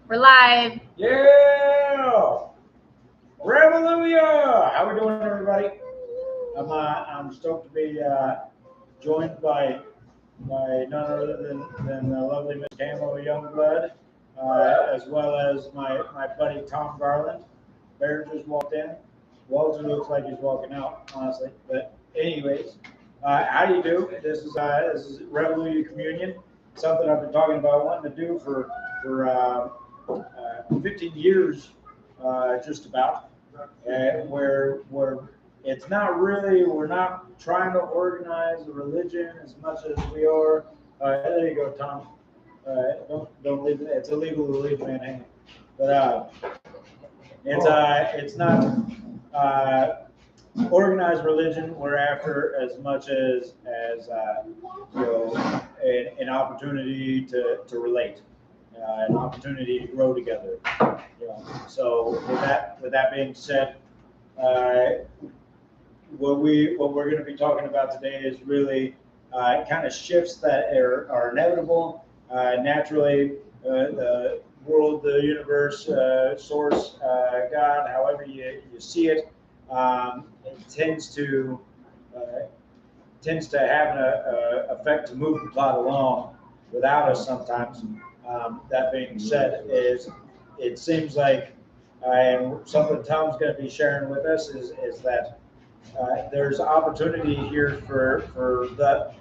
We're live. Yeah! Revolujah! How we doing, everybody? I'm stoked to be joined by none other than the lovely Miss Camo Youngblood, as well as my buddy Tom Garland. Bear just walked in. Walter looks like he's walking out, honestly. But anyways, how do you do? This is Revolujah Communion. Something I've been talking about wanting to do for 15 years, just about. Where it's not really, we're not trying to organize a religion as much as we are. There you go, Tom. Don't leave it. It's illegal to leave a man hanging. But it's not organized religion. We're after as much as an opportunity to relate, an opportunity to grow together. So with that being said, what we're going to be talking about today is really kind of shifts that are inevitable naturally. The world, the universe, source, God, however you see it, it tends to have an effect to move the plot along without us sometimes. That being said, it seems like, and something Tom's going to be sharing with us is that there's opportunity here for the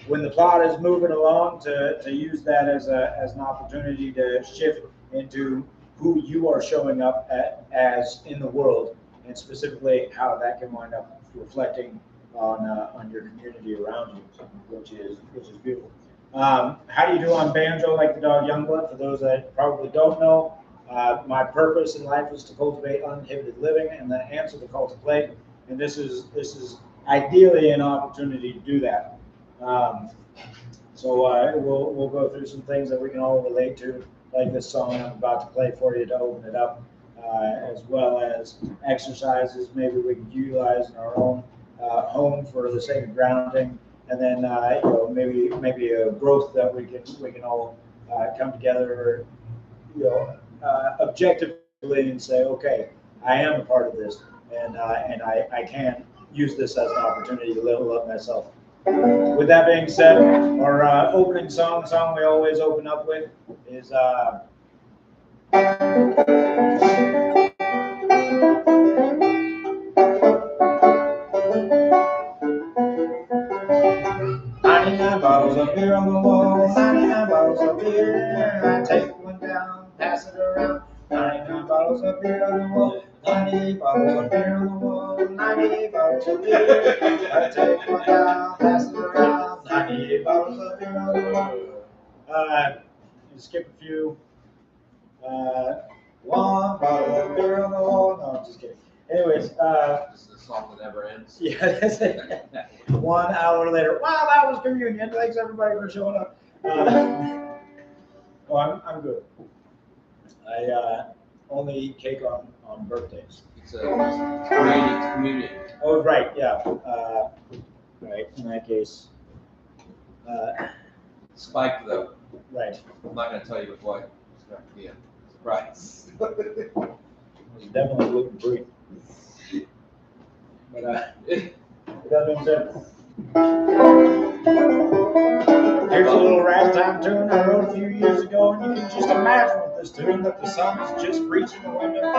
when the plot is moving along to use that as an opportunity to shift into who you are showing up as in the world, and specifically how that can wind up reflecting on your community around you, which is beautiful. How do you do on banjo like the dog Youngblood? For those that probably don't know, my purpose in life is to cultivate uninhibited living and then answer the call to play. And this is ideally an opportunity to do that. So we'll go through some things that we can all relate to, like this song I'm about to play for you to open it up, as well as exercises maybe we can utilize in our own home for the sake of grounding, and then maybe a growth that we can all come together, objectively and say, okay, I am a part of this, and I can use this as an opportunity to level up myself. With that being said, our opening song we always open up with is "99 bottles of beer on the wall, 99 bottles of beer. I take one down, pass it around. 99 bottles of beer on the wall, 98 bottles of beer on the wall, 98 bottles of beer. I take one down, pass it around. 98 bottles of beer on the wall." Skip a few. One bottle of beer on the wall. No, I'm just kidding. Anyways, this is the song that never ends. Yeah, that's it. 1 hour later, wow, that was communion. Thanks everybody for showing up. I'm good. I only eat cake on birthdays. It's communion. Oh, right, yeah. Right, in that case. Spiked though. Right. I'm not going to tell you what. It's going to be a surprise. It's definitely gluten free. But with that being said, here's a little ragtime tune I wrote a few years ago, and you can just imagine with this tune that the sun is just reaching the window,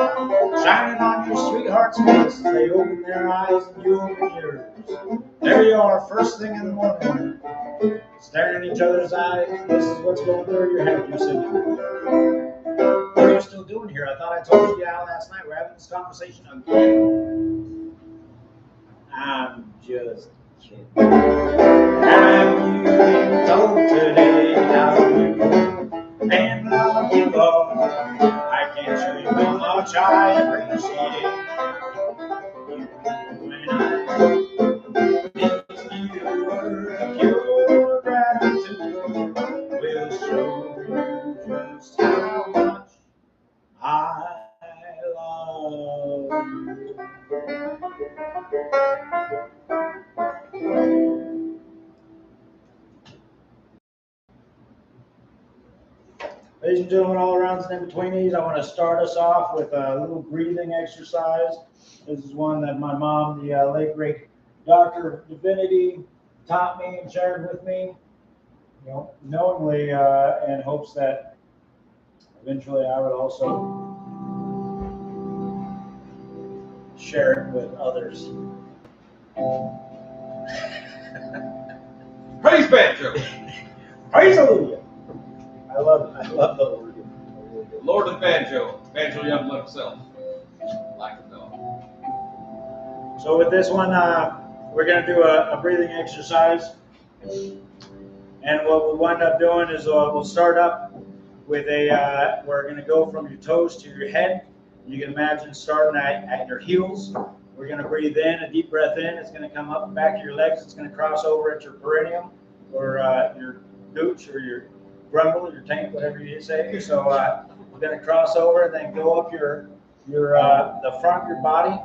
shining on your sweetheart's face as they open their eyes and you open yours. There you are, first thing in the morning, staring in each other's eyes. This is what's going through your head. You're singing. What are you still doing here? I thought I told you out last night. We're having this conversation again. I'm just kidding. Have you been told today how you and love you all? I can't show you how much I appreciate it. You and I, if you were a pure gratitude, will show you just how much I love you. Ladies and gentlemen, all around and in betweenies, I want to start us off with a little breathing exercise. This is one that my mom, the late great Doctor of Divinity, taught me and shared with me, knowingly, in hopes that eventually I would also share it with others. Praise Banjo! Revolujah! I love the word. Lord of Banjo, Banjo Youngblood himself. Like a dog. So with this one, we're going to do a breathing exercise. And what we'll wind up doing is we'll start up with we're going to go from your toes to your head. You can imagine starting at your heels. We're going to breathe in, a deep breath in. It's going to come up the back of your legs. It's going to cross over at your perineum or your gooch or your grundle, your tank, whatever you say. So we're going to cross over and then go up the front of your body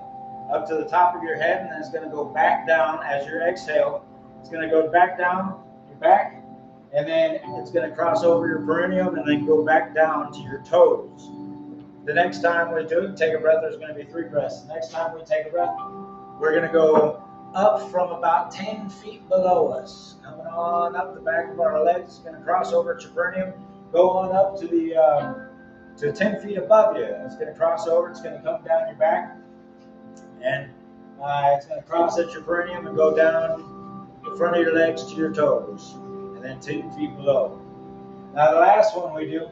up to the top of your head, and then it's going to go back down as you exhale. It's going to go back down your back, and then it's going to cross over your perineum and then go back down to your toes. The next time we do it, take a breath, there's going to be 3 breaths. The next time we take a breath, we're going to go up from about 10 feet below us. Coming on up the back of our legs, it's going to cross over at your perineum, go on up to to 10 feet above you. It's going to cross over, it's going to come down your back, and it's going to cross at your perineum and go down the front of your legs to your toes, and then 10 feet below. Now the last one we do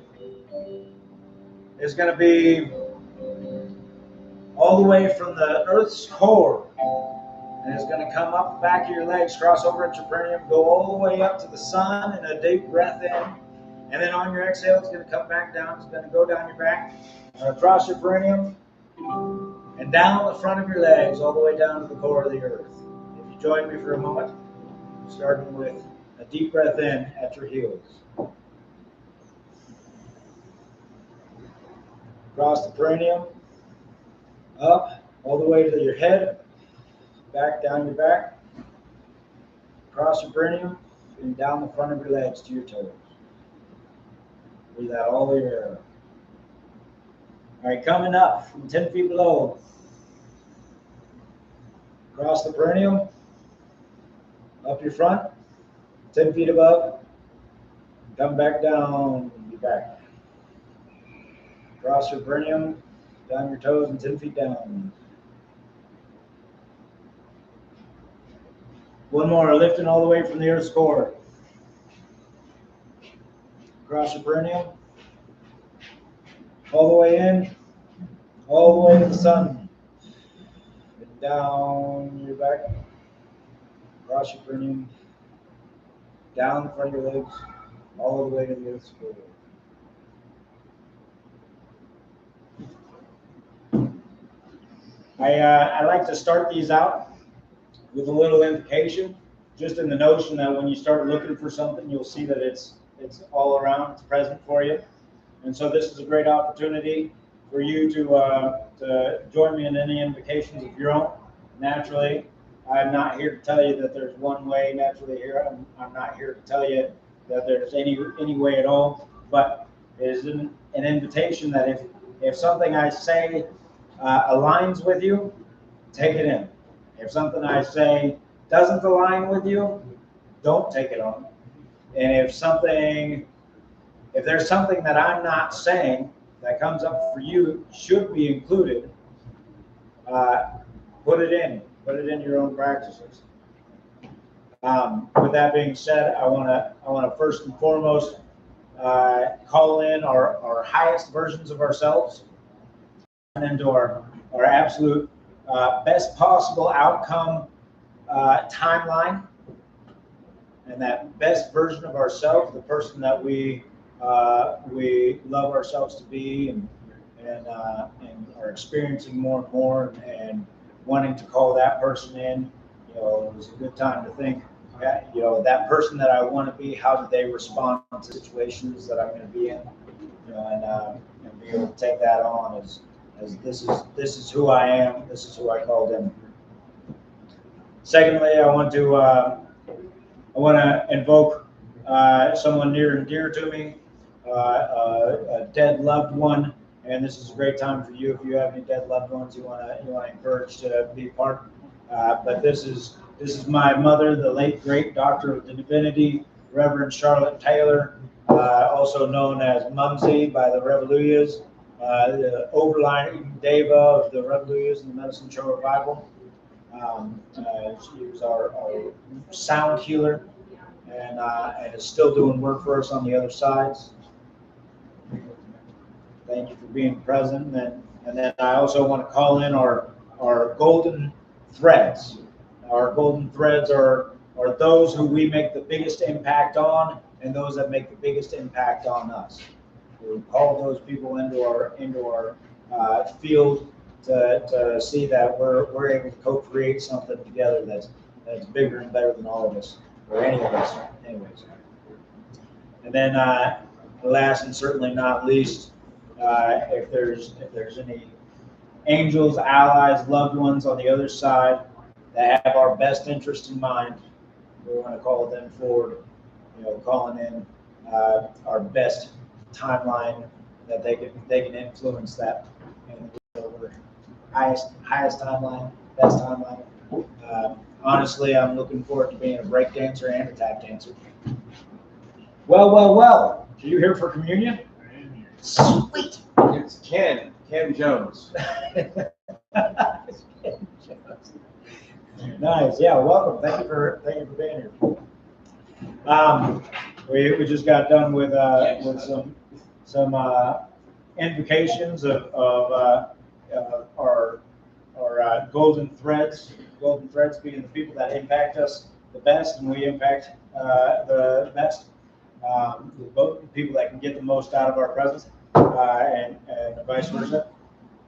is going to be all the way from the Earth's core, and it's going to come up the back of your legs, cross over at your perineum, go all the way up to the sun, and a deep breath in, and then on your exhale, it's going to come back down. It's going to go down your back, across your perineum, and down the front of your legs, all the way down to the core of the earth. If you join me for a moment, starting with a deep breath in at your heels. Across the perineum, up, all the way to your head, back down your back, across your perineum, and down the front of your legs to your toes. Breathe out all the air. All right, coming up from 10 feet below, across the perineum, up your front, 10 feet above, come back down your back. Across your perineum, down your toes and 10 feet down. One more, lifting all the way from the earth's core. Across your perineum, all the way in, all the way to the sun. And down your back, across your perineum, down the front of your legs, all the way to the earth's core. I like to start these out with a little invocation, just in the notion that when you start looking for something, you'll see that it's all around, it's present for you. And so this is a great opportunity for you to join me in any invocations of your own. Naturally, I'm not here to tell you that there's one way naturally here. I'm not here to tell you that there's any way at all, but it is an invitation that if something I say aligns with you, take it in. If something I say doesn't align with you, don't take it on. And if there's something that I'm not saying that comes up for you should be included, put it in your own practices. With that being said, I want to first and foremost call in our highest versions of ourselves and into our absolute best possible outcome timeline, and that best version of ourselves, the person that we love ourselves to be, and are experiencing more and more, and wanting to call that person in. It was a good time to think, that person that I want to be, how do they respond to situations that I'm going to be in, and be able to take that on as this is who I am, this is who I called in. Secondly, I want to invoke someone near and dear to me, a dead loved one, and this is a great time for you if you have any dead loved ones you want to encourage to be part. But this is my mother, the late great Doctor of Divinity, Reverend Charlotte Taylor, also known as Mumsy by the Revoluias, the overlying Deva of the Revolujahs and the Medicine Show Revival. She was our sound healer, and is still doing work for us on the other sides. Thank you for being present. And then I also want to call in our golden threads. Our golden threads are those who we make the biggest impact on, and those that make the biggest impact on us. We call those people into our field to see that we're able to co-create something together that's bigger and better than all of us, or any of us, anyways. And then last and certainly not least, if there's any angels, allies, loved ones on the other side that have our best interest in mind, we want to call them forward, calling in our best timeline that they can influence that, and over highest timeline, best timeline. Honestly, I'm looking forward to being a break dancer and a tap dancer. Well. Are you here for communion? Sweet. It's Ken Jones. Nice. Yeah. Welcome. Thank you for being here. We just got done with some invocations of our golden threads. Golden threads being the people that impact us the best, and we impact the best. The people that can get the most out of our presence, and vice versa.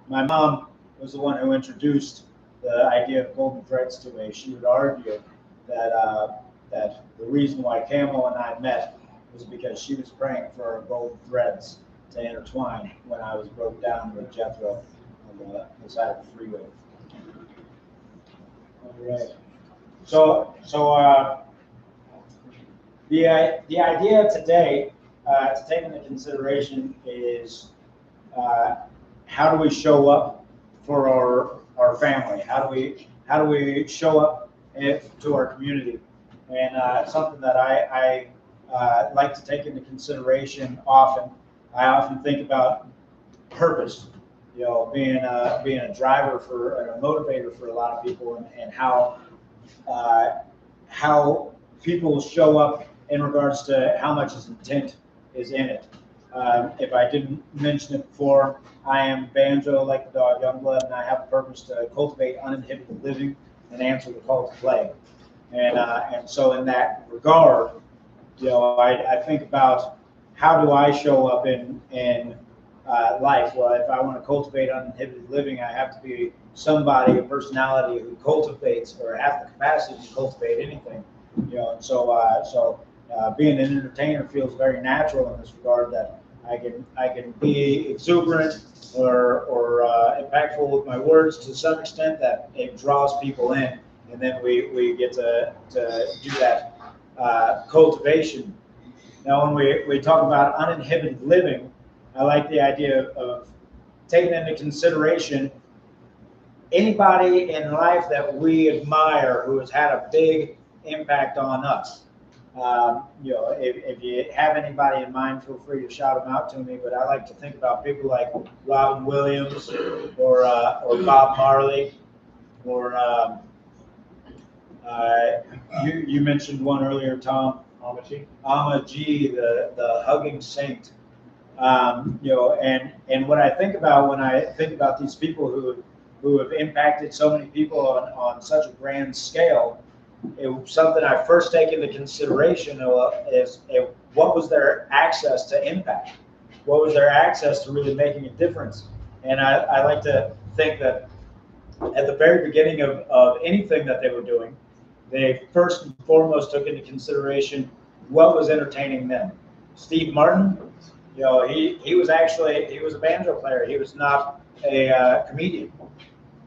My mom was the one who introduced the idea of golden threads to me. She would argue that the reason why Camel and I met was because she was praying for our golden threads to intertwine when I was broke down with Jethro on the side of the freeway. All right. So the idea today to take into consideration is how do we show up for our family? How do we show up to our community? And something that I like to take into consideration often. I often think about purpose. Being a driver or a motivator for a lot of people, and how people show up in regards to how much intent is in it. If I didn't mention it before, I am Banjo, like the dog Youngblood, and I have a purpose to cultivate uninhibited living and answer the call to play. And so in that regard, I think about how do I show up in life. Well, if I want to cultivate uninhibited living, I have to be somebody, a personality who cultivates or has the capacity to cultivate anything. And so being an entertainer feels very natural in this regard, that I can be exuberant or impactful with my words to some extent that it draws people in, and then we get to do that cultivation. Now, when we talk about uninhibited living, I like the idea of taking into consideration anybody in life that we admire who has had a big impact on us. If you have anybody in mind, feel free to shout them out to me. But I like to think about people like Robin Williams or Bob Marley, or you mentioned one earlier, Tom. Amaji, the hugging saint. And what I think about when I think about these people who have impacted so many people on such a grand scale, something I first take into consideration is what was their access to impact? What was their access to really making a difference? And I like to think that at the very beginning of anything that they were doing, they first and foremost took into consideration what was entertaining them. Steve Martin, he was a banjo player. He was not a comedian,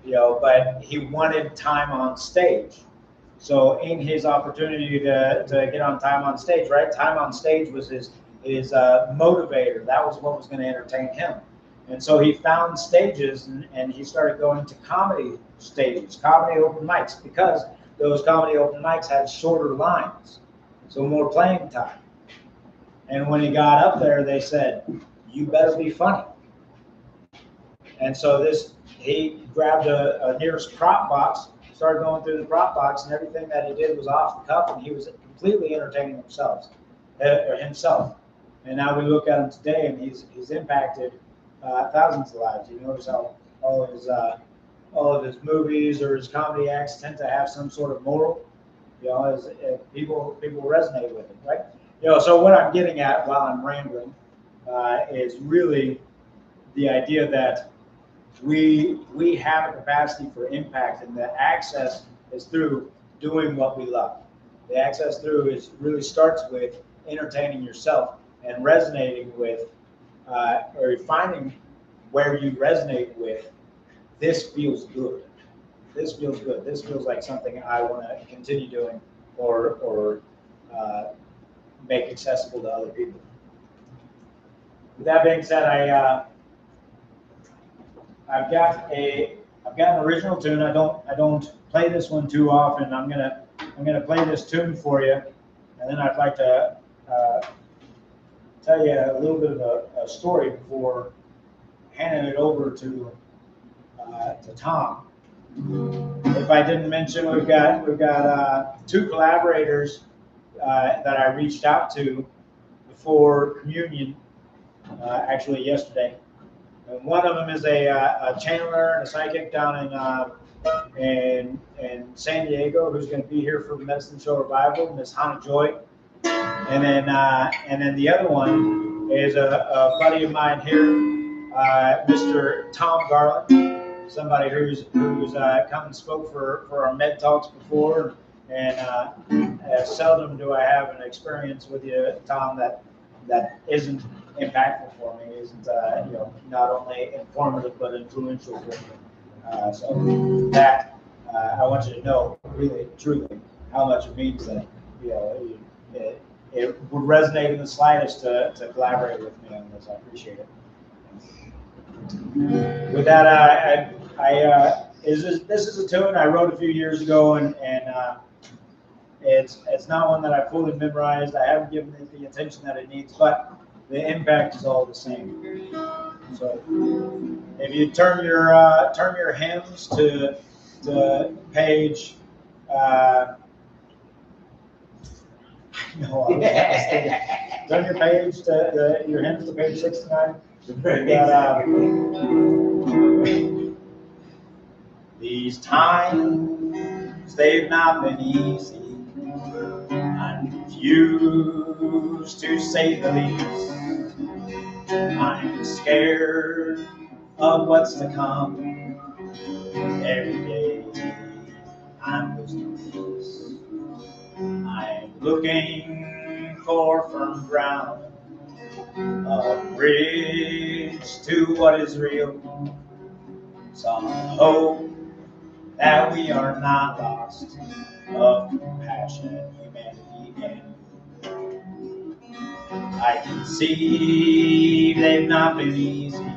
but he wanted time on stage. So in his opportunity to get on time on stage, right? Time on stage was his motivator. That was what was going to entertain him. And so he found stages, and he started going to comedy stages, comedy open mics, because those comedy open mics had shorter lines, so more playing time. And when he got up there, they said, "You better be funny." And so he grabbed a nearest prop box, started going through the prop box, and everything that he did was off the cuff, and he was completely entertaining himself. And now we look at him today, and he's impacted thousands of lives. You notice how all of his movies or his comedy acts tend to have some sort of moral. You know, as people resonate with it, right? You know, so what I'm getting at while I'm rambling is really the idea that we have a capacity for impact, and the access is through doing what we love. The access through really starts with entertaining yourself and resonating with, or finding where you resonate with. This feels good. This feels good. This feels like something I want to continue doing, or make accessible to other people. With that being said, I've got an original tune. I don't play this one too often. I'm gonna play this tune for you, and then I'd like to tell you a little bit of a story before handing it over to Tom. If I didn't mention, we've got two collaborators that I reached out to before communion, actually yesterday. And one of them is a channeler and a psychic down in San Diego, who's going to be here for the Medicine Show Revival, Miss Hana Joy. And then the other one is a buddy of mine here, Mr. Tom Garland, somebody who's come and spoke for our Med Talks before. And seldom do I have an experience with you, Tom, that isn't impactful for me, isn't not only informative but influential for me. So that I want you to know, really, truly, how much it means that it would resonate in the slightest to collaborate with me on this. I appreciate it. With that, this is a tune I wrote a few years ago, and it's not one that I fully memorized. I haven't given it the attention that it needs, but the impact is all the same. So if you turn your hymns to page turn your page to your hymns to page 69. These times, they've not been easy. I'm confused, to say the least. I'm scared of what's to come. Every day, I'm losing peace. I'm looking for firm ground, a bridge to what is real. Some hope that we are not lost, of compassion, humanity, and I can see they've not been easy.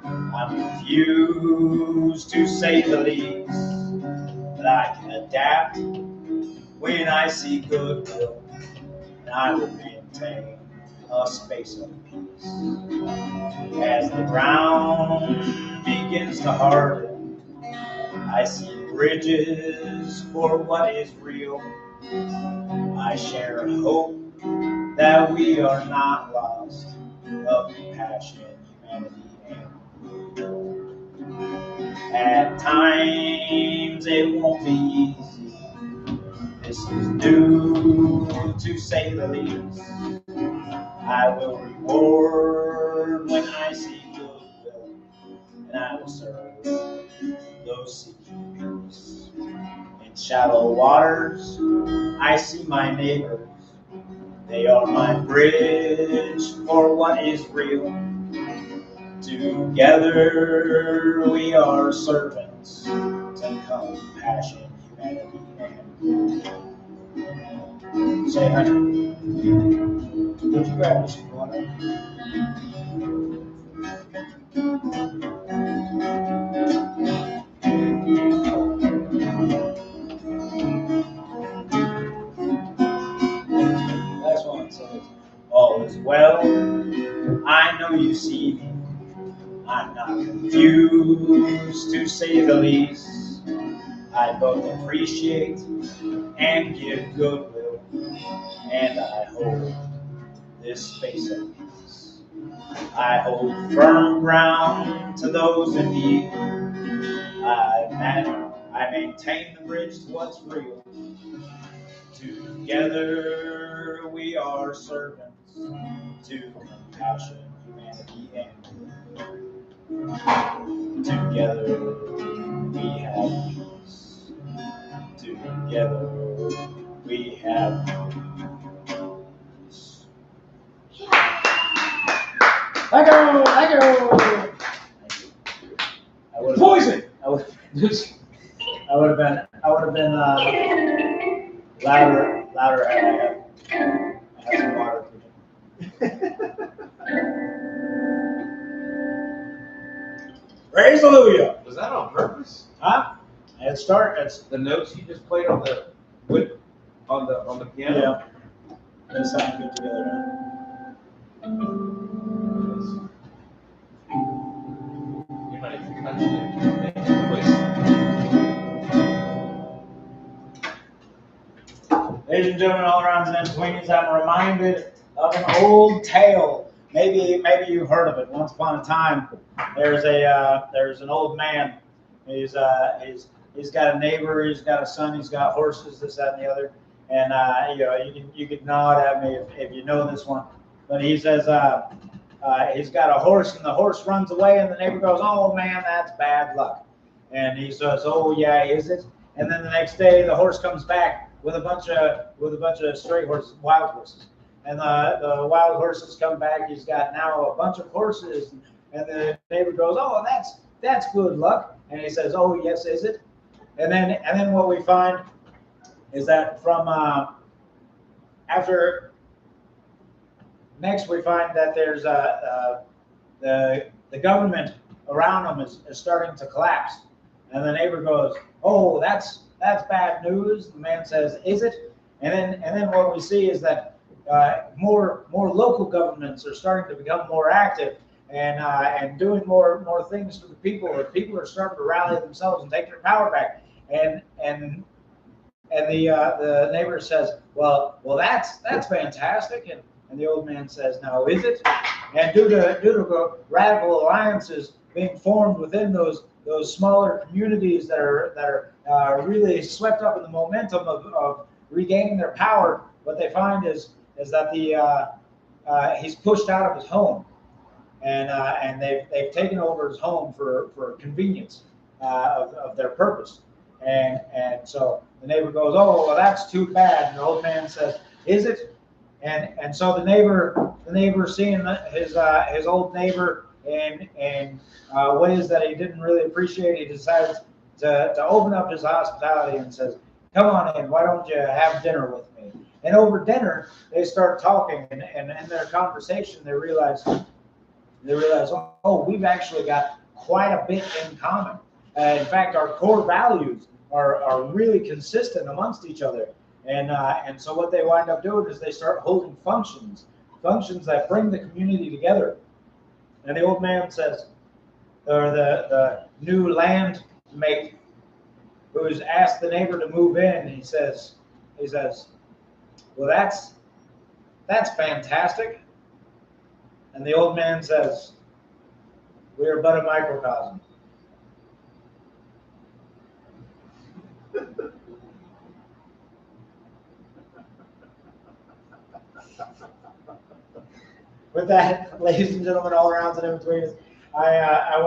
I'm confused, to say the least, but I can adapt when I see goodwill, and I will maintain a space of peace. As the ground begins to harden, I see bridges for what is real. I share hope that we are not lost, of compassion, humanity, and at times it won't be easy. This is new, to say the least. I will reward when I see goodwill, and I will serve those seeking peace. In shallow waters, I see my neighbors. They are my bridge for what is real. Together we are servants to compassion, humanity, and say, honey. Would you grab me some water? Last one says, all is well. I know you see me. I'm not confused, to say the least. I both appreciate and give goodwill, and I hold this space of peace. I hold firm ground to those in need. I maintain the bridge to what's real. Together we are servants to compassion, humanity, and good. Together we have peace. Together we have peace. Let go! Poison! I would have been louder had I had some water for you. Revolujah. Was that on purpose? Huh? It's The notes you just played on the piano? yeah. They sound good together. You might even touch it. Ladies and gentlemen, all around and in betweens, I'm reminded of an old tale. Maybe you've heard of it. Once upon a time, there's an old man. He's got a neighbor. He's got a son. He's got horses. This, that, and the other. And you could nod at me if you know this one. But he says he's got a horse, and the horse runs away, and the neighbor goes, "Oh man, that's bad luck." And he says, "Oh yeah, is it?" And then the next day, the horse comes back with a bunch of stray horses, wild horses. And the wild horses come back. He's got now a bunch of horses, and the neighbor goes, "Oh, that's good luck." And he says, "Oh, yes, is it?" And then what we find is that from after next we find that there's the government around them is starting to collapse, and the neighbor goes, "Oh, that's bad news." The man says, "Is it?" And then what we see is that more local governments are starting to become more active and doing more things for the people. And people are starting to rally themselves and take their power back. And the neighbor says, "Well, that's fantastic." And the old man says, "Now, is it?" And due to radical alliances being formed within those smaller communities that are really swept up in the momentum of regaining their power, what they find is that he's pushed out of his home, and they've taken over his home for convenience of their purpose, and so the neighbor goes, "Oh, well, that's too bad." And the old man says, "Is it?" And so the neighbor seeing his old neighbor in ways that he didn't really appreciate, he decides to open up his hospitality and says, "Come on in, why don't you have dinner with me?" And over dinner, they start talking, and in their conversation, they realize, oh, we've actually got quite a bit in common. In fact, our core values are really consistent amongst each other. And so what they wind up doing is they start holding functions that bring the community together. And the old man says, or the new land mate who's asked the neighbor to move in, he says, "Well, that's fantastic." And the old man says, "We are but a microcosm." With that, ladies and gentlemen, all around and in between, I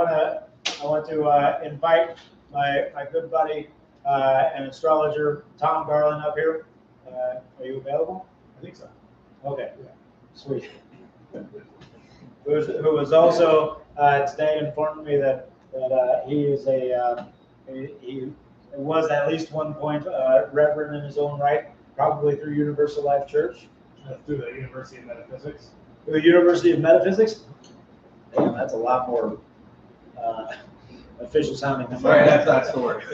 want to invite my good buddy and astrologer Tom Garland up here. Are you available? I think so. Okay, sweet. Who was also today informed me that he is he was at least one point reverend in his own right, probably through Universal Life Church. through the University of Metaphysics. The University of Metaphysics? Damn, that's a lot more official sounding than Sorry, mine. that's the word.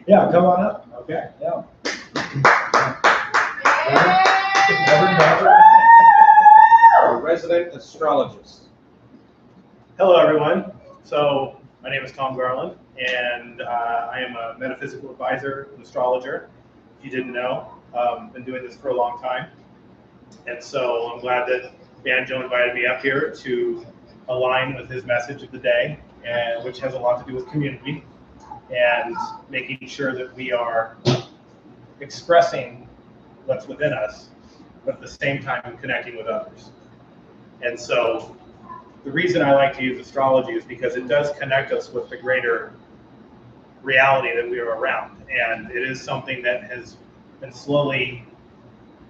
Yeah, come on up. Okay, yeah. A resident astrologist. Hello, everyone. So my name is Tom Garland, and I am a metaphysical advisor, an astrologer. If you didn't know, been doing this for a long time, and so I'm glad that Banjo invited me up here to align with his message of the day, and which has a lot to do with community and making sure that we are expressing what's within us, but at the same time connecting with others. And so the reason I like to use astrology is because it does connect us with the greater reality that we are around. And it is something that has been slowly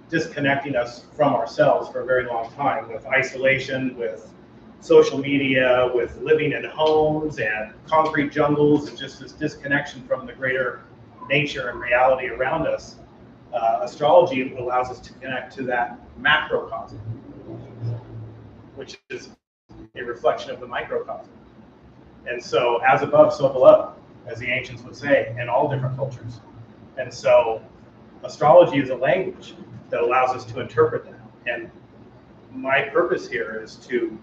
disconnecting us from ourselves for a very long time, with isolation, with social media, with living in homes and concrete jungles, and just this disconnection from the greater nature and reality around us. Astrology allows us to connect to that macrocosm, which is a reflection of the microcosm. And so, as above, so below, as the ancients would say, in all different cultures. And so, astrology is a language that allows us to interpret that. And my purpose here is to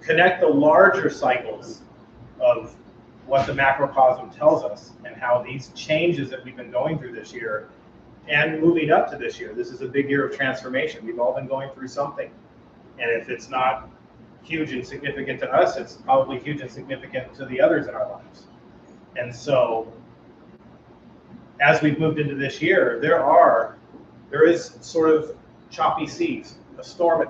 connect the larger cycles of what the macrocosm tells us and how these changes that we've been going through this year and moving up to this year. This is a big year of transformation. We've all been going through something. And if it's not huge and significant to us, it's probably huge and significant to the others in our lives. And so, as we've moved into this year, there is sort of choppy seas, a storm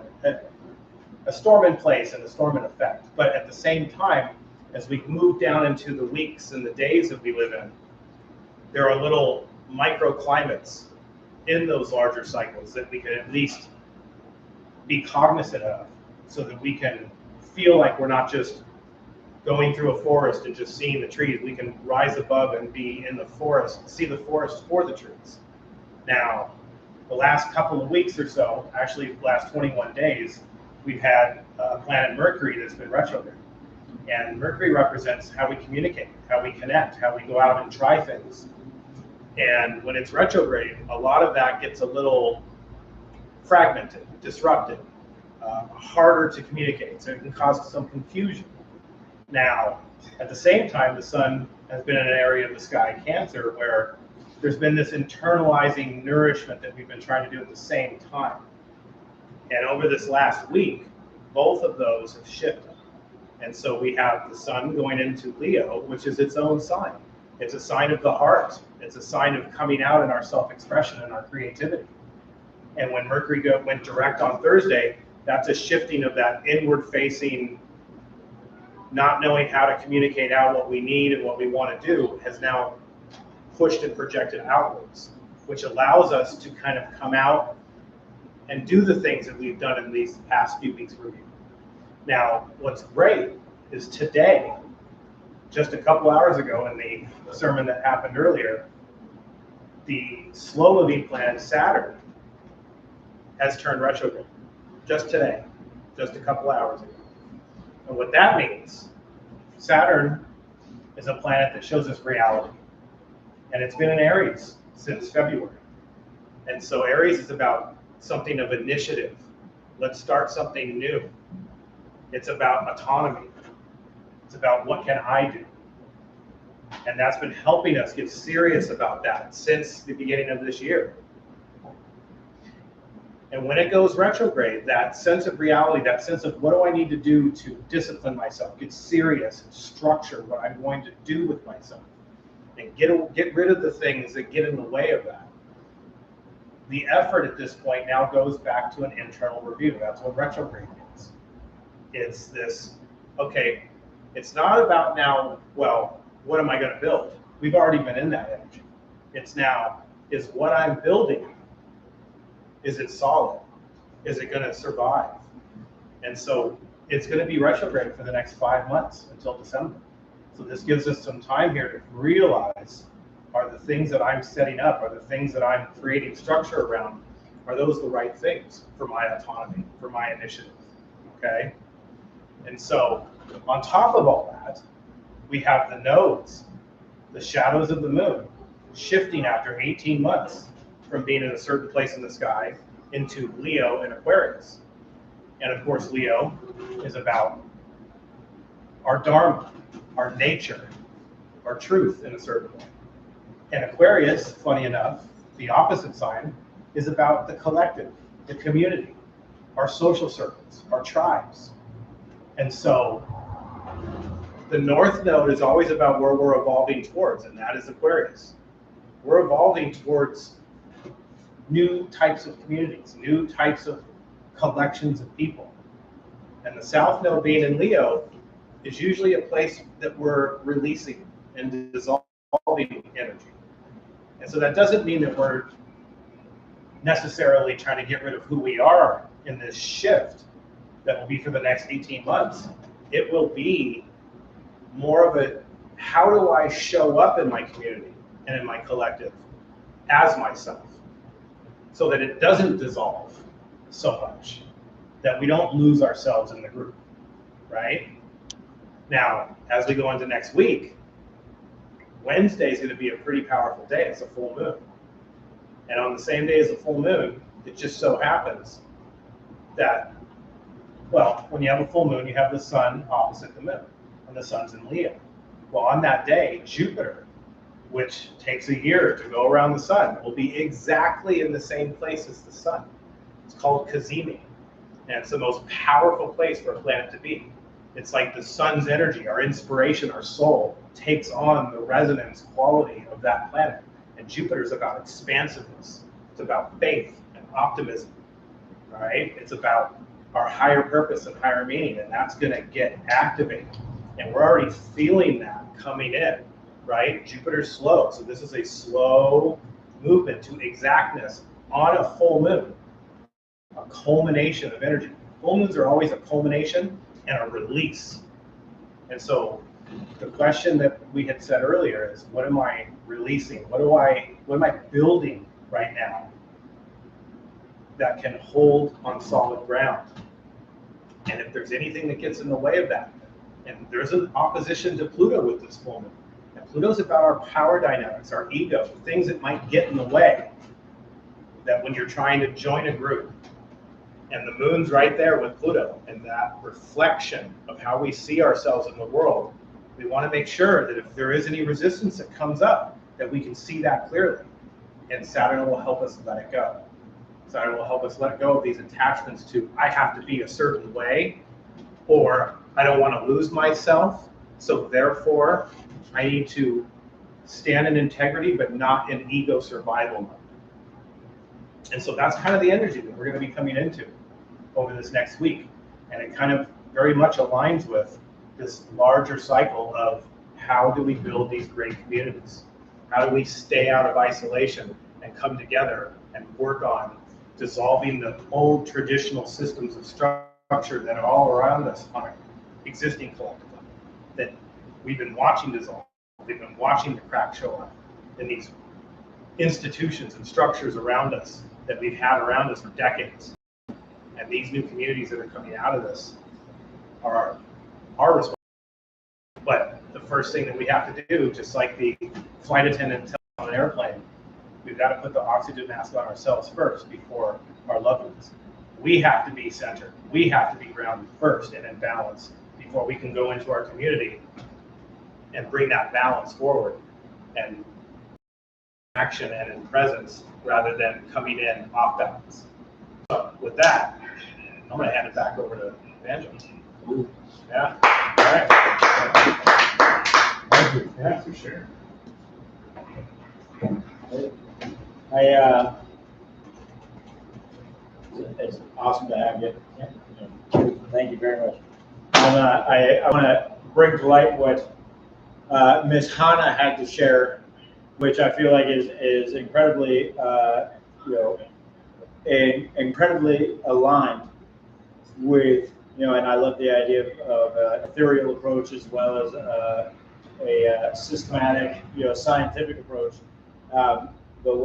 in place and a storm in effect. But at the same time, as we move down into the weeks and the days that we live in, there are little microclimates in those larger cycles that we can at least be cognizant of, so that we can feel like we're not just going through a forest and just seeing the trees. We can rise above and be in the forest, see the forest for the trees. Now, the last couple of weeks or so, actually the last 21 days, we've had planet Mercury that's been retrograde. And Mercury represents how we communicate, how we connect, how we go out and try things. And when it's retrograde, a lot of that gets a little fragmented, disrupted, harder to communicate, so it can cause some confusion. Now, at the same time, the sun has been in an area of the sky, Cancer, where there's been this internalizing nourishment that we've been trying to do at the same time. And over this last week, both of those have shifted. And so we have the sun going into Leo, which is its own sign. It's a sign of the heart. It's a sign of coming out in our self-expression and our creativity. And when Mercury went direct on Thursday, that's a shifting of that inward-facing, not knowing how to communicate out what we need and what we want to do, has now pushed and projected outwards, which allows us to kind of come out and do the things that we've done in these past few weeks for you. Now, what's great is today, just a couple hours ago in the sermon that happened earlier, the slow-moving planet Saturn has turned retrograde. Just today, just a couple hours ago. And what that means, Saturn is a planet that shows us reality. And it's been in Aries since February. And so Aries is about something of initiative. Let's start something new. It's about autonomy. It's about what can I do? And that's been helping us get serious about that since the beginning of this year. And when it goes retrograde, that sense of reality, that sense of what do I need to do to discipline myself, get serious, and structure what I'm going to do with myself, and get rid of the things that get in the way of that. The effort at this point now goes back to an internal review. That's what retrograde is. It's this, okay, it's not about now, well, what am I going to build? We've already been in that energy. It's now, is what I'm building, is it solid? Is it going to survive? And so it's going to be retrograde for the next 5 months until December. So this gives us some time here to realize Are the things that I'm setting up, are the things that I'm creating structure around, are those the right things for my autonomy, for my initiative? Okay? And so, on top of all that, we have the nodes, the shadows of the moon, shifting after 18 months from being in a certain place in the sky into Leo and Aquarius. And of course, Leo is about our dharma, our nature, our truth in a certain way. And Aquarius, funny enough, the opposite sign, is about the collective, the community, our social circles, our tribes. And so the North Node is always about where we're evolving towards, and that is Aquarius. We're evolving towards new types of communities, new types of collections of people. And the South Node being in Leo is usually a place that we're releasing and dissolving energy. And so that doesn't mean that we're necessarily trying to get rid of who we are in this shift that will be for the next 18 months. It will be more of a, how do I show up in my community and in my collective as myself so that it doesn't dissolve so much, that we don't lose ourselves in the group, right? Now, as we go into next week, Wednesday is going to be a pretty powerful day. It's a full moon. And on the same day as the full moon, it just so happens that, well, when you have a full moon, you have the sun opposite the moon, and the sun's in Leo. Well, on that day, Jupiter, which takes a year to go around the sun, will be exactly in the same place as the sun. It's called Cazimi, and it's the most powerful place for a planet to be. It's like the sun's energy, our inspiration, our soul, takes on the resonance quality of that planet. And Jupiter's about expansiveness. It's about faith and optimism, right? It's about our higher purpose and higher meaning, and that's going to get activated. And we're already feeling that coming in, right? Jupiter's slow, so this is a slow movement to exactness on a full moon, a culmination of energy. Full moons are always a culmination and a release. And so the question that we had said earlier is, what am I releasing? What am I building right now that can hold on solid ground? And if there's anything that gets in the way of that, and there's an opposition to Pluto with this full moon. And Pluto's about our power dynamics, our ego, things that might get in the way, that when you're trying to join a group, and the moon's right there with Pluto, and that reflection of how we see ourselves in the world, we want to make sure that if there is any resistance that comes up, that we can see that clearly. And Saturn will help us let it go. Saturn will help us let go of these attachments to, I have to be a certain way, or I don't want to lose myself, so therefore I need to stand in integrity, but not in ego survival mode. And so that's kind of the energy that we're going to be coming into over this next week. And it kind of very much aligns with this larger cycle of how do we build these great communities? How do we stay out of isolation and come together and work on dissolving the old traditional systems of structure that are all around us on an existing collective level that we've been watching dissolve. We've been watching the crack show up in these institutions and structures around us that we've had around us for decades. And these new communities that are coming out of this are our responsibility. But the first thing that we have to do, just like the flight attendant on an airplane, we've got to put the oxygen mask on ourselves first before our loved ones. We have to be centered. We have to be grounded first and in balance before we can go into our community and bring that balance forward and action and in presence rather than coming in off balance. So with that, I'm going to hand it back over to Banjo. Yeah. All right. Thank you. Yeah, for sure. It's awesome to have you. Thank you very much. I want to bring to light what Miss Hana had to share, which I feel like is incredibly, incredibly aligned with, and I love the idea of ethereal approach as well as a systematic, scientific approach. But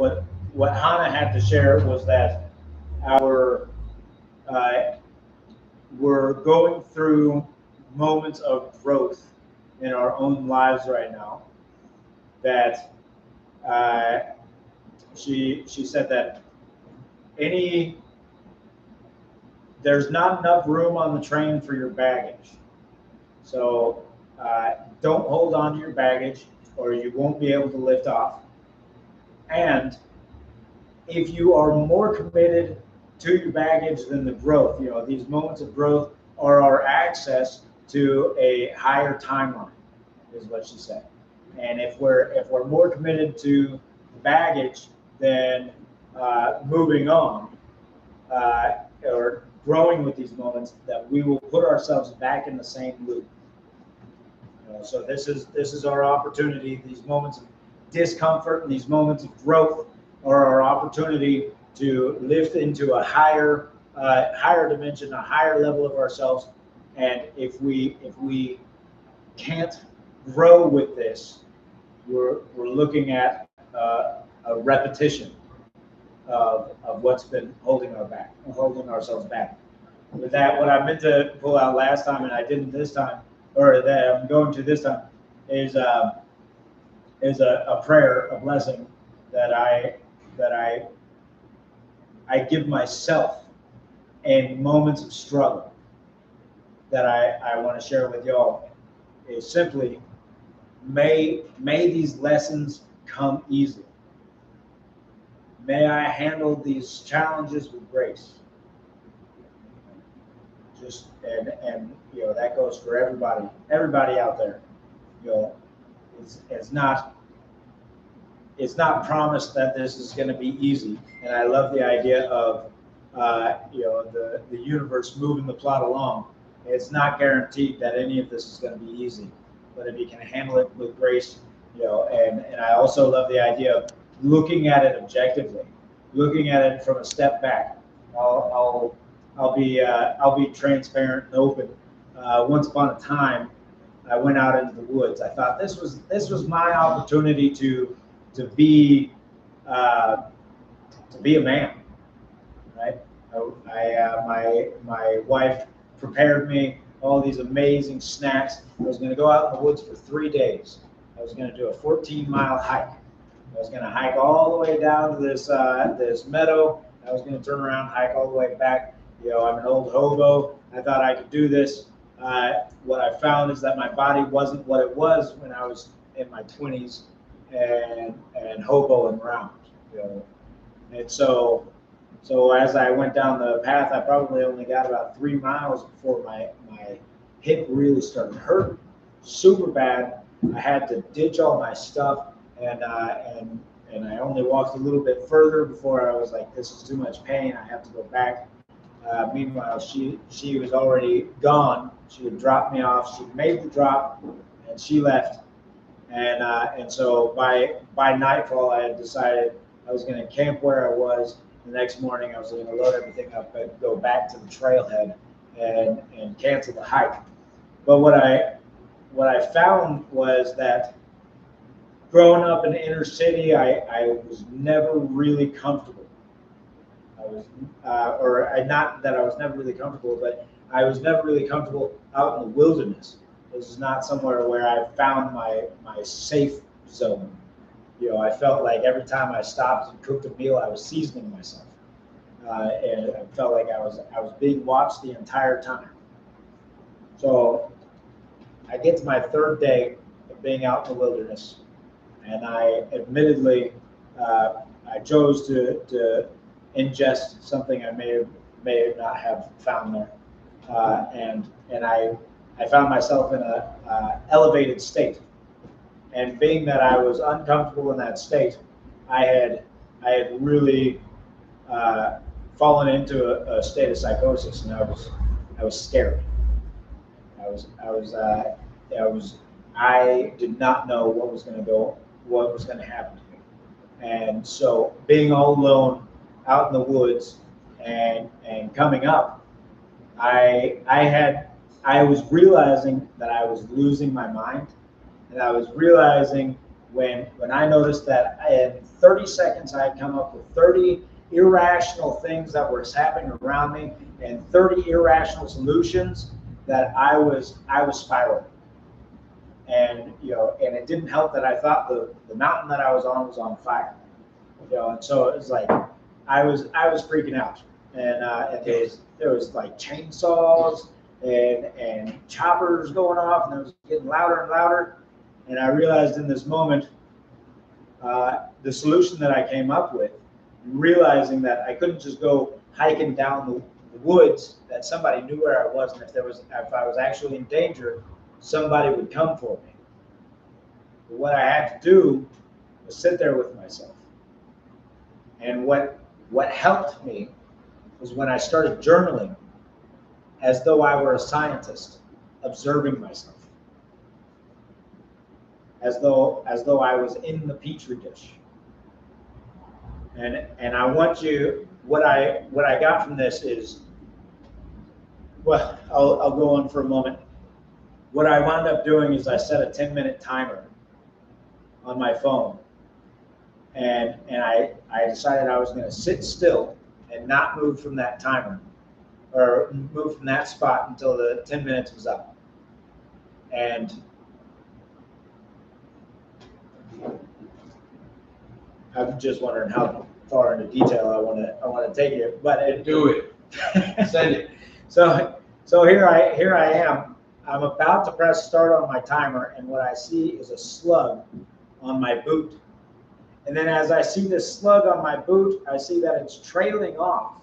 what Hana had to share was that our we're going through moments of growth in our own lives right now. That she said that there's not enough room on the train for your baggage. So don't hold on to your baggage or you won't be able to lift off. And if you are more committed to your baggage than the growth, these moments of growth are our access to a higher timeline, is what she said. And if we're more committed to baggage than moving on or growing with these moments, that we will put ourselves back in the same loop. So this is our opportunity. These moments of discomfort and these moments of growth are our opportunity to lift into a higher dimension, a higher level of ourselves. And if we can't grow with this, we're looking at a repetition of what's been holding ourselves back. With that, what I meant to pull out last time and I didn't this time, or that I'm going to this time, is a prayer, a blessing that I give myself in moments of struggle that I want to share with y'all. Is simply, may these lessons come easily. May I handle these challenges with grace. Just and that goes for everybody out there. It's not promised that this is going to be easy. And I love the idea of the universe moving the plot along. It's not guaranteed that any of this is going to be easy, but if you can handle it with grace, and I also love the idea of looking at it objectively, looking at it from a step back. I'll be transparent and open. Once upon a time, I went out into the woods. I thought this was my opportunity to be a man, right? My wife prepared me all these amazing snacks. I was going to go out in the woods for 3 days. I was going to do a 14-mile hike. I was going to hike all the way down to this meadow. I was going to turn around, hike all the way back. I'm an old hobo. I thought I could do this. What I found is that my body wasn't what it was when I was in my 20s and hoboing around. And so as I went down the path, I probably only got about 3 miles before my hip really started hurting super bad. I had to ditch all my stuff, and I only walked a little bit further before I was like, this is too much pain. I have to go back. Meanwhile, she was already gone. She had dropped me off. She made the drop, and she left. And so by nightfall, I had decided I was going to camp where I was. The next morning, I was going to load everything up and go back to the trailhead and cancel the hike. But what I found was that growing up in the inner city, I was never really comfortable. Not that I was never really comfortable, but I was never really comfortable out in the wilderness. This is not somewhere where I found my safe zone. I felt like every time I stopped and cooked a meal, I was seasoning myself, and I felt like I was being watched the entire time. So I get to my 3rd day of being out in the wilderness, and I admittedly I chose to ingest something I may not have found there, and I found myself in a elevated state. And being that I was uncomfortable in that state, I had really fallen into a state of psychosis, and I was scared. I did not know what was going to happen to me. And so being all alone out in the woods and coming up, I was realizing that I was losing my mind And I was realizing when I noticed that in 30 seconds I had come up with 30 irrational things that were happening around me and 30 irrational solutions, that I was spiraling. And and it didn't help that I thought the mountain that I was on fire. And so it was like I was freaking out, and there was like chainsaws and choppers going off, and it was getting louder and louder. And I realized in this moment the solution that I came up with, realizing that I couldn't just go hiking down the woods, that somebody knew where I was, and if I was actually in danger, somebody would come for me. But what I had to do was sit there with myself. And what helped me was when I started journaling, as though I were a scientist, observing myself, as though I was in the petri dish. And I want you, what I got from this is, well, I'll go on for a moment. What I wound up doing is I set a 10-minute timer on my phone, and I decided I was going to sit still and not move from that timer, or move from that spot until the 10 minutes was up. And I'm just wondering how far into detail I want to take it, but Do it. Send it. So here I am. I'm about to press start on my timer, and what I see is a slug on my boot. And then as I see this slug on my boot, I see that it's trailing off.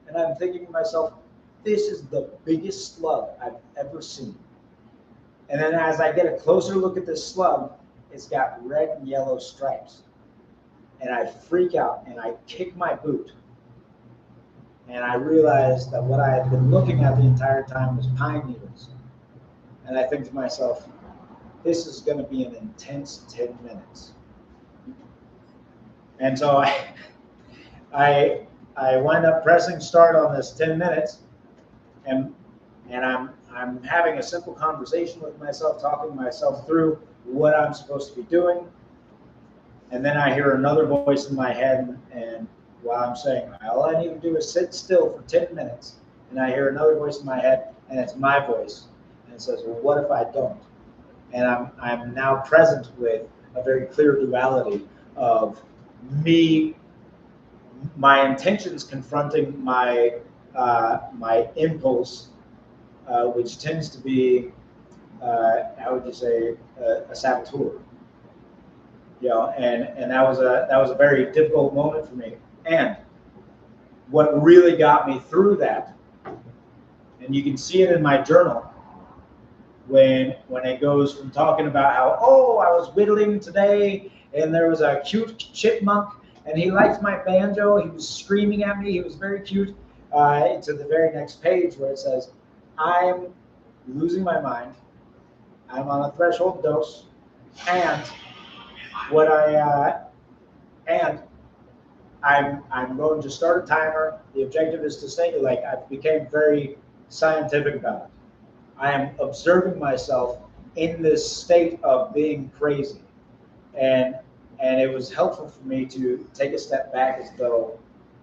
And I'm thinking to myself, this is the biggest slug I've ever seen. And then as I get a closer look at this slug, it's got red and yellow stripes. And I freak out and I kick my boot. And I realize that what I had been looking at the entire time was pine needles. And I think to myself, this is going to be an intense 10 minutes. And so I wind up pressing start on this 10 minutes, and I'm having a simple conversation with myself, talking myself through what I'm supposed to be doing. And then I hear another voice in my head, and while I'm saying, all I need to do is sit still for 10 minutes. And I hear another voice in my head, and it's my voice. And it says, well, what if I don't? And I'm now present with a very clear duality of me, my intentions confronting my impulse, which tends to be, how would you say, a saboteur. And that was a very difficult moment for me. And what really got me through that, and you can see it in my journal, when it goes from talking about how, oh, I was whittling today and there was a cute chipmunk and he liked my banjo, he was screaming at me, he was very cute, to the very next page where it says, I'm losing my mind, I'm on a threshold dose, and I'm going to start a timer. The objective is to stay, like, I became very scientific about it. I am observing myself in this state of being crazy. And it was helpful for me to take a step back, as though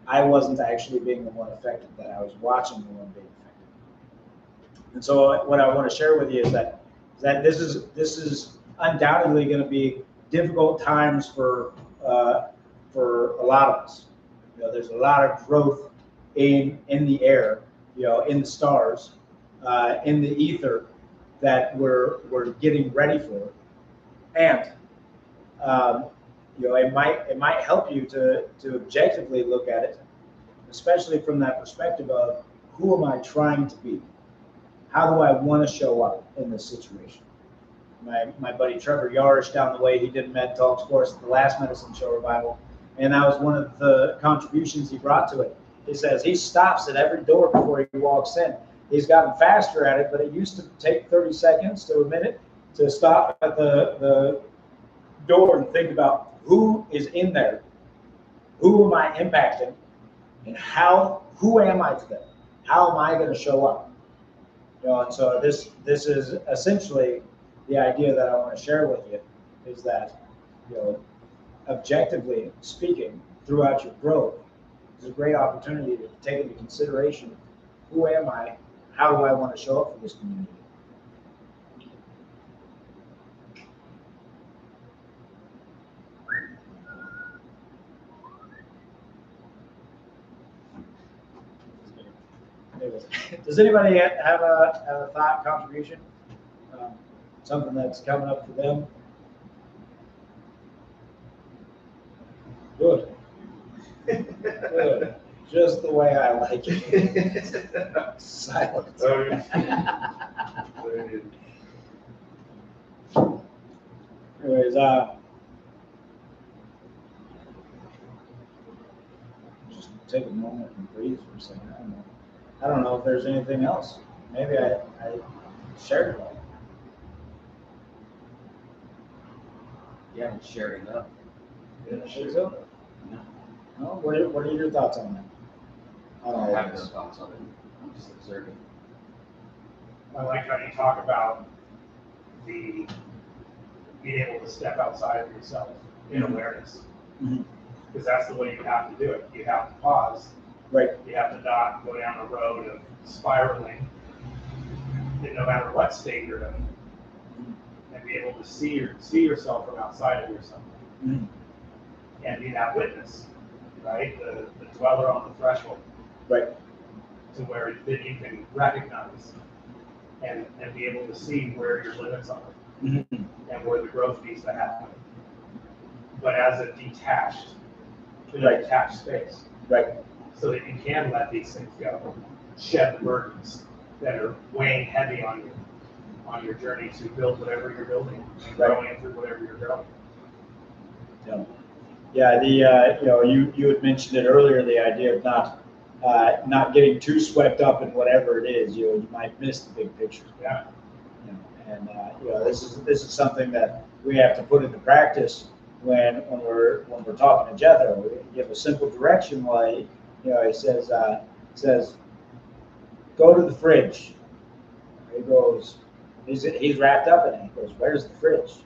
I wasn't actually being the one affected, that I was watching the one being affected. And so what I want to share with you is that this is undoubtedly going to be difficult times for a lot of us. There's a lot of growth in the air, in the stars, in the ether, that we're getting ready for. And it might help you to objectively look at it, especially from that perspective of, who am I trying to be? How do I want to show up in this situation? My buddy Trevor Yarish down the way, he did a Med Talks course at the last Medicine Show Revival, and that was one of the contributions he brought to it. He says he stops at every door before he walks in. He's gotten faster at it, but it used to take 30 seconds to a minute to stop at the door and think about, who is in there, who am I impacting, and who am I to them? How am I going to show up? And so this is essentially the idea that I want to share with you is that, objectively speaking, throughout your growth, is a great opportunity to take into consideration who am I, how do I want to show up for this community. Does anybody have a thought contribution? Something that's coming up for them? Good. Good. Just the way I like it. Silence. Anyways, just take a moment and breathe for a second. I don't know if there's anything else. Maybe I shared it all. You haven't shared enough. You think so? No. What are your thoughts on that? I have no thoughts on it. I'm just observing. I like how you talk about the being able to step outside of yourself in awareness. Because that's the way you have to do it. You have to pause. Right. You have to not go down a road of spiraling, no matter what state you're in, and be able to see yourself from outside of yourself, and be that witness, right? The dweller on the threshold, right? To where then you can recognize and be able to see where your limits are and where the growth needs to happen, but as a detached, in a detached space, right? So that you can let these things go, shed the burdens that are weighing heavy on you, on your journey to build whatever you're building, and growing through whatever you're growing. Yeah. You had mentioned it earlier, the idea of not getting too swept up in whatever it is. You might miss the big picture. Yeah. And this is something that we have to put into practice when we're talking to Jethro. We give a simple direction. Why, he says, go to the fridge. He goes, he's wrapped up in it. He goes, where's the fridge?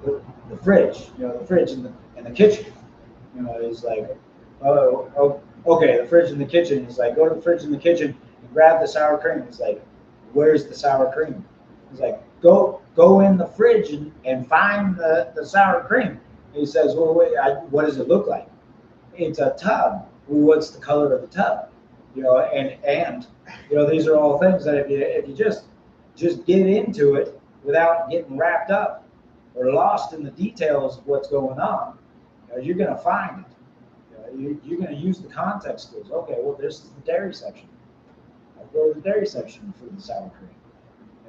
The fridge, the fridge in the kitchen. He's like, oh, okay, the fridge in the kitchen. He's like, go to the fridge in the kitchen and grab the sour cream. He's like, where's the sour cream? He's like, go in the fridge and find the sour cream. He says, well, wait, what does it look like? It's a tub. Well, what's the color of the tub? And these are all things that if you just get into it without getting wrapped up or lost in the details of what's going on, you're going to find it. You're going to use the context skills. Okay, well, this is the dairy section. I'll go to the dairy section for the sour cream.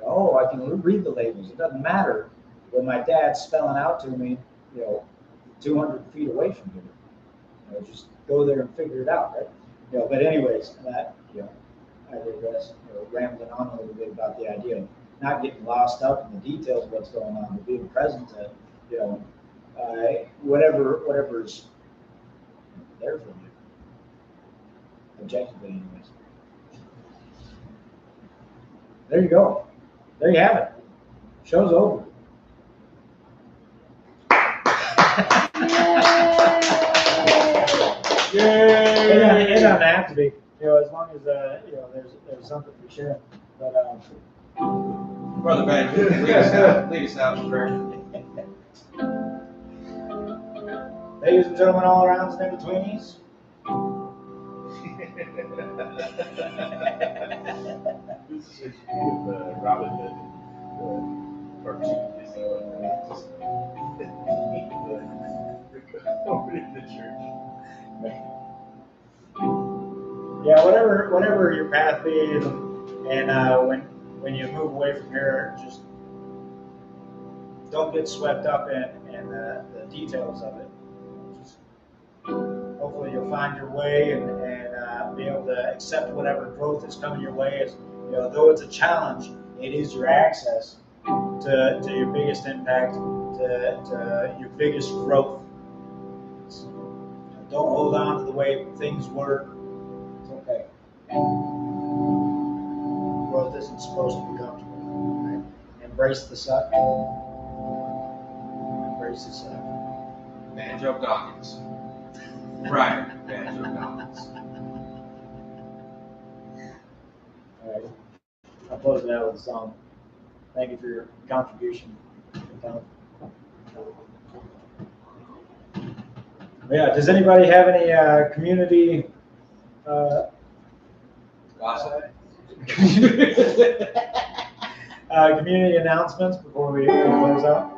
I can read the labels. It doesn't matter when my dad's spelling out to me, 200 feet away from here. Just go there and figure it out, right? But anyways, that, I digress, rambling on a little bit about the idea of not getting lost up in the details of what's going on, but being present to, whatever's there for you, objectively, anyways. There you go. There you have it. Show's over. Yay! It doesn't have to be, as long as there's something to share. But Brother Banjo, lead us out in prayer. Ladies and gentlemen, all arounds and in betweenies. This is with Robin Hood cartoon Disney one. Just over in the church. Yeah, whatever your path be, and when you move away from here, just don't get swept up in the details of it. Just, hopefully you'll find your way and be able to accept whatever growth is coming your way. Though it's a challenge, it is your access to your biggest impact, to your biggest growth. Don't hold on to the way things were. It's okay. Growth isn't supposed to be comfortable. Embrace the suck. Embrace the suck. Banjo Goggins. Friar Banjo Goggins. All right. I'll close it out with a song. Thank you for your contribution. Yeah, does anybody have any community Gossip. community announcements before we close out?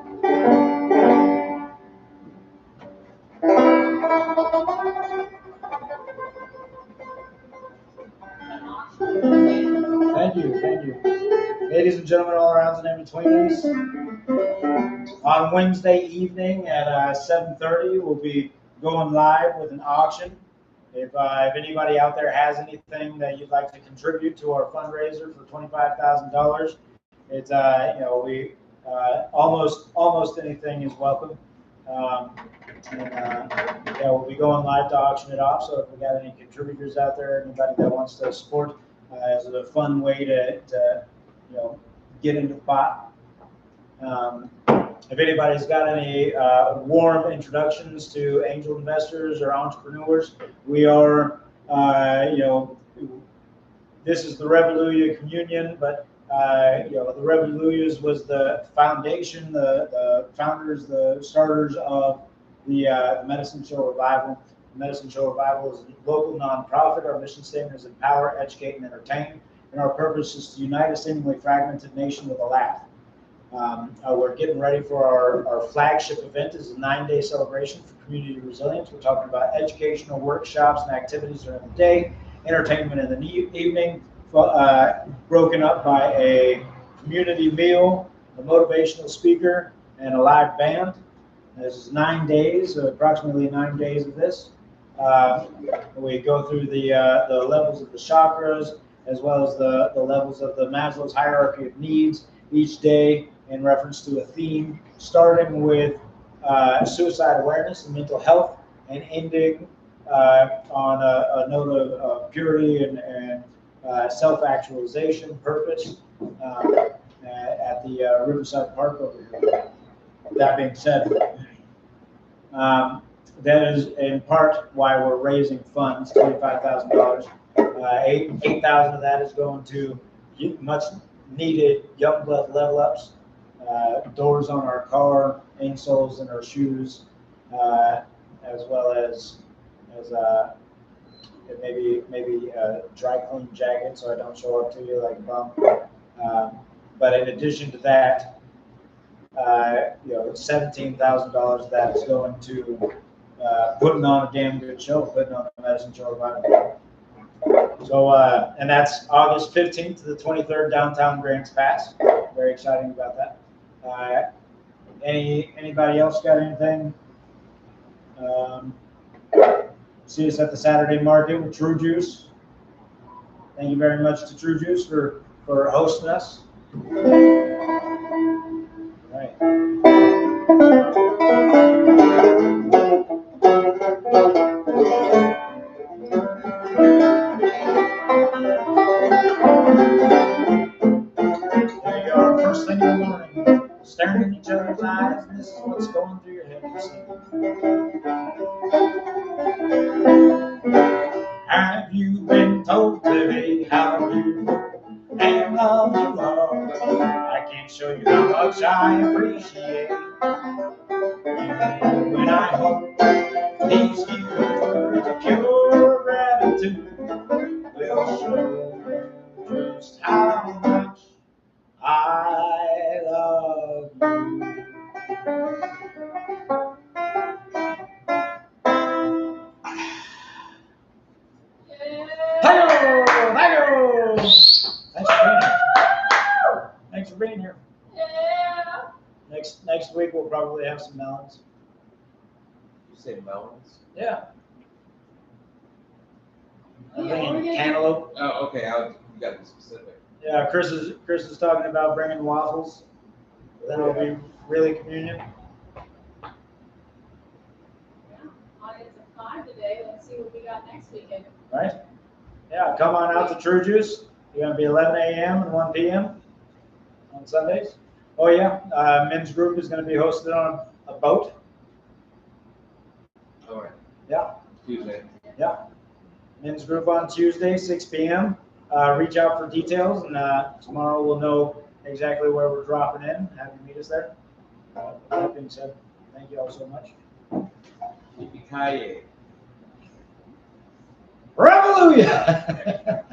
Thank you, thank you. Ladies and gentlemen all around and in betweens, on Wednesday evening at 7:30, we'll be going live with an auction. If anybody out there has anything that you'd like to contribute to our fundraiser for $25,000, it's we almost anything is welcome. We'll be going live to auction it off. So if we got any contributors out there, anybody that wants to support, as a fun way to get into the pot. If anybody's got any warm introductions to angel investors or entrepreneurs, we are, this is the Revolujah communion, but the Revoluias was the foundation, the founders, the starters of the Medicine Show Revival. The Medicine Show Revival is a local nonprofit. Our mission statement is empower, educate, and entertain. And our purpose is to unite a seemingly fragmented nation with a laugh. We're getting ready for our flagship event. Is a 9-day celebration for community resilience. We're talking about educational workshops and activities during the day, entertainment in the evening, broken up by a community meal, a motivational speaker, and a live band. This is 9 days, approximately 9 days of this. We go through the levels of the chakras, as well as the levels of the Maslow's hierarchy of needs each day in reference to a theme, starting with suicide awareness and mental health, and ending on a note of purity and self-actualization, purpose at the Riverside Park over here. That being said, that is in part why we're raising funds, $25,000. $8,000 of that is going to much needed Youngblood level ups, doors on our car, insoles in our shoes, as well as maybe a dry clean jacket so I don't show up to you like a bum. But in addition to that, $17,000 of that is going to putting on a damn good show, putting on a Medicine Show Revival. So, and that's August 15th to the 23rd, downtown Grants Pass. Very exciting about that. Anybody else got anything? See us at the Saturday market with True Juice. Thank you very much to True Juice for hosting us. All right. There you are, first thing in the morning, staring in each other's eyes, and this is what's going through your head. Have you been told today how beautiful and lovely you are? I can't show you how much I appreciate you, and I hope these few words of pure gratitude will show just how much I love you. Thanks for being here. Yeah. Next week we'll probably have some melons. You say melons? Yeah. I'm Yeah, thinking we're gonna- cantaloupe. Oh, okay. You got to be specific. Yeah, Chris is talking about bringing waffles. Then it'll be really communion. Yeah, audience of 5 today. Let's see what we got next weekend. Right? Yeah, come on out to True Juice. You're going to be 11 a.m. and 1 p.m. on Sundays. Oh, yeah, men's group is gonna be hosted on a boat. All right. Yeah, Tuesday. yeah. Men's group on Tuesday, 6 p.m. Reach out for details, and tomorrow we'll know exactly where we're dropping in. Have you meet us there. That being said, thank you all so much. Yippee-ki-yay. Revolujah!